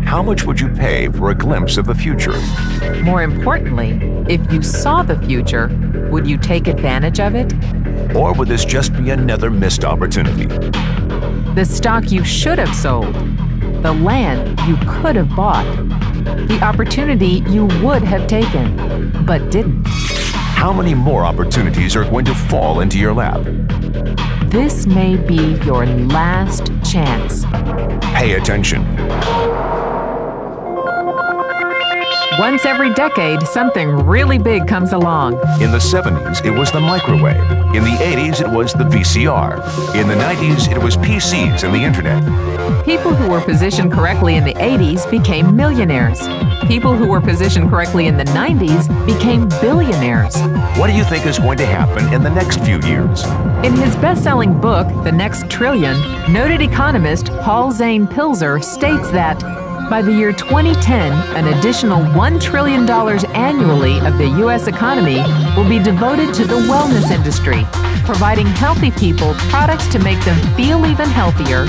How much would you pay for a glimpse of the future? More importantly, if you saw the future, would you take advantage of it? Or would this just be another missed opportunity? The stock you should have sold, the land you could have bought, the opportunity you would have taken, but didn't. How many more opportunities are going to fall into your lap? This may be your last chance. Pay attention. Once every decade, something really big comes along. In the 70s, it was the microwave. In the 80s, it was the VCR. In the 90s, it was PCs and the internet. People who were positioned correctly in the 80s became millionaires. People who were positioned correctly in the 90s became billionaires. What do you think is going to happen in the next few years? In his best-selling book, The Next Trillion, noted economist Paul Zane Pilzer states that by the year 2010, an additional $1 trillion annually of the U.S. economy will be devoted to the wellness industry, providing healthy people products to make them feel even healthier,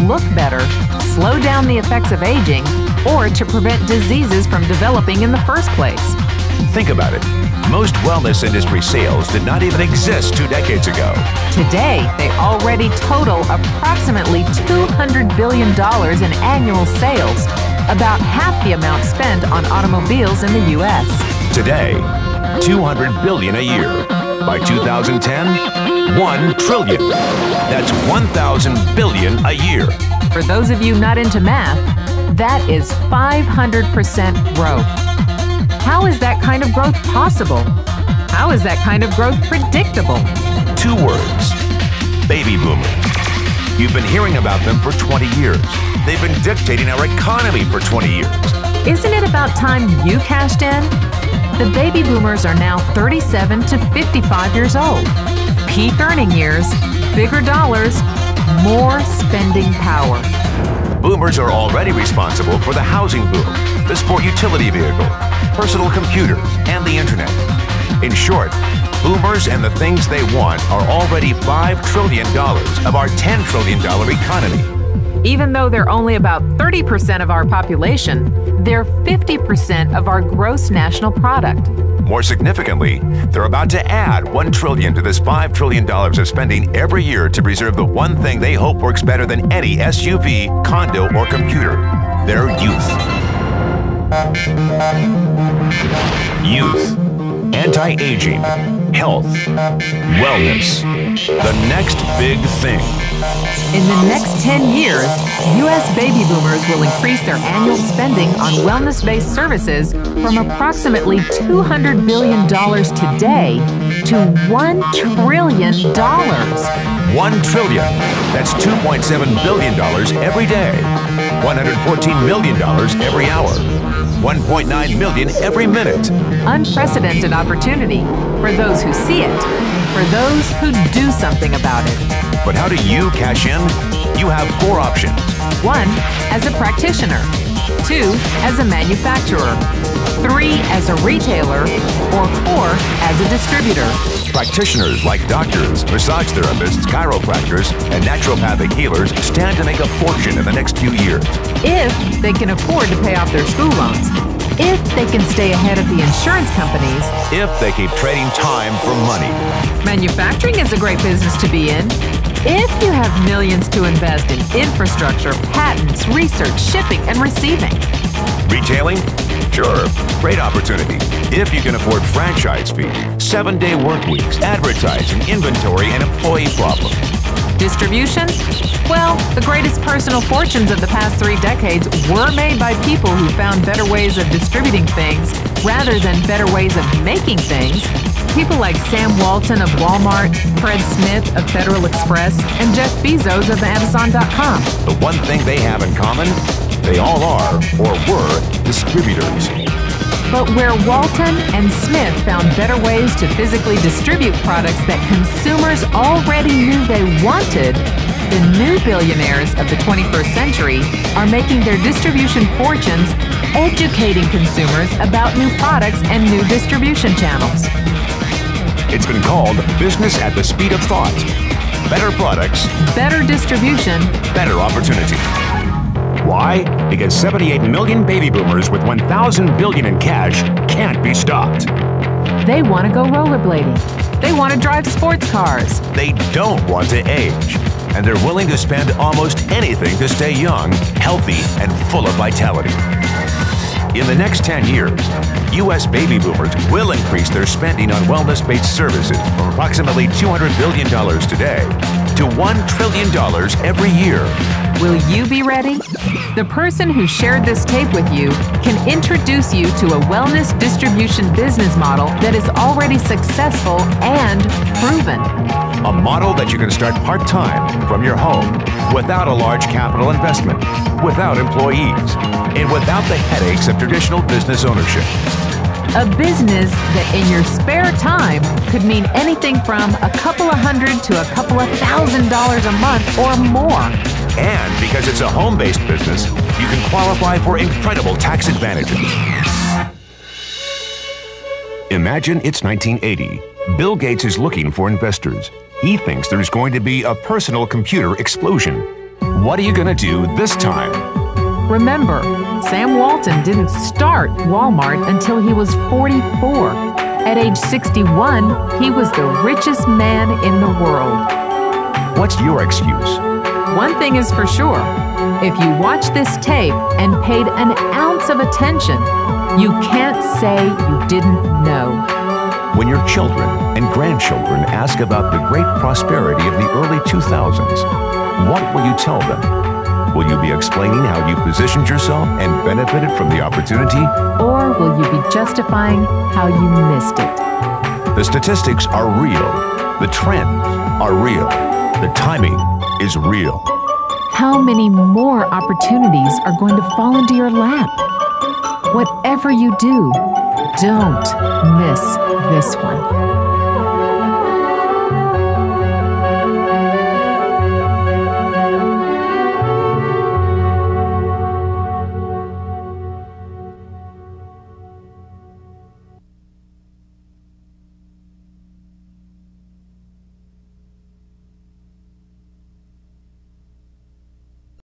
look better, slow down the effects of aging, or to prevent diseases from developing in the first place. Think about it. Most wellness industry sales did not even exist 2 decades ago. Today, they already total approximately $200 billion in annual sales, about half the amount spent on automobiles in the U.S. Today, $200 billion a year. By 2010, $1 trillion. That's 1,000 billion a year. For those of you not into math, that is 500% growth. How is that kind of growth possible? How is that kind of growth predictable? 2 words. Baby boomers. You've been hearing about them for 20 years. They've been dictating our economy for 20 years. Isn't it about time you cashed in? The baby boomers are now 37 to 55 years old. Peak earning years, bigger dollars, more spending power. Boomers are already responsible for the housing boom, the sport utility vehicle, personal computers, and the internet. In short, boomers and the things they want are already $5 trillion of our $10 trillion economy. Even though they're only about 30% of our population, they're 50% of our gross national product. More significantly, they're about to add $1 trillion to this $5 trillion of spending every year to preserve the one thing they hope works better than any SUV, condo, or computer: their youth. Youth, anti-aging, health, wellness. The next big thing. In the next 10 years, U.S. baby boomers will increase their annual spending on wellness-based services from approximately $200 billion today to $1 trillion. $1 trillion. That's $2.7 billion every day. $114 million every hour. $1.9 million every minute. Unprecedented opportunity for those who see it, for those who do something about it. But how do you cash in? You have 4 options. 1, as a practitioner. 2, as a manufacturer. 3, as a retailer. Or 4, as a distributor. Practitioners like doctors, massage therapists, chiropractors, and naturopathic healers stand to make a fortune in the next few years. If they can afford to pay off their school loans. If they can stay ahead of the insurance companies. If they keep trading time for money. Manufacturing is a great business to be in. If you have millions to invest in infrastructure, patents, research, shipping, and receiving. Retailing? Sure, great opportunity. If you can afford franchise fees, 7-day work weeks, advertising, inventory, and employee problems. Distribution? Well, the greatest personal fortunes of the past 3 decades were made by people who found better ways of distributing things rather than better ways of making things. People like Sam Walton of Walmart, Fred Smith of Federal Express, and Jeff Bezos of Amazon.com. The one thing they have in common, they all are, or were, distributors. But where Walton and Smith found better ways to physically distribute products that consumers already knew they wanted, the new billionaires of the 21st century are making their distribution fortunes educating consumers about new products and new distribution channels. It's been called business at the speed of thought. better products, better distribution, better opportunity. Why? Because 78 million baby boomers with $1,000 billion in cash can't be stopped. They want to go rollerblading. They want to drive sports cars. They don't want to age. And they're willing to spend almost anything to stay young, healthy, and full of vitality. In the next 10 years, U.S. baby boomers will increase their spending on wellness-based services from approximately $200 billion today to $1 trillion every year. Will you be ready? The person who shared this tape with you can introduce you to a wellness distribution business model that is already successful and proven. A model that you can start part-time from your home without a large capital investment, without employees, and without the headaches of traditional business ownership. A business that in your spare time could mean anything from a couple of $100 to a couple of $1,000 a month or more. And because it's a home-based business, you can qualify for incredible tax advantages. Imagine it's 1980. Bill Gates is looking for investors. He thinks there's going to be a personal computer explosion. What are you going to do this time? Remember, Sam Walton didn't start Walmart until he was 44. At age 61, he was the richest man in the world. What's your excuse? One thing is for sure. If you watch this tape and paid an ounce of attention, you can't say you didn't know. When your children and grandchildren ask about the great prosperity of the early 2000s, what will you tell them? Will you be explaining how you positioned yourself and benefited from the opportunity? Or will you be justifying how you missed it? The statistics are real. The trends are real. The timing is real. How many more opportunities are going to fall into your lap? Whatever you do, don't miss this one.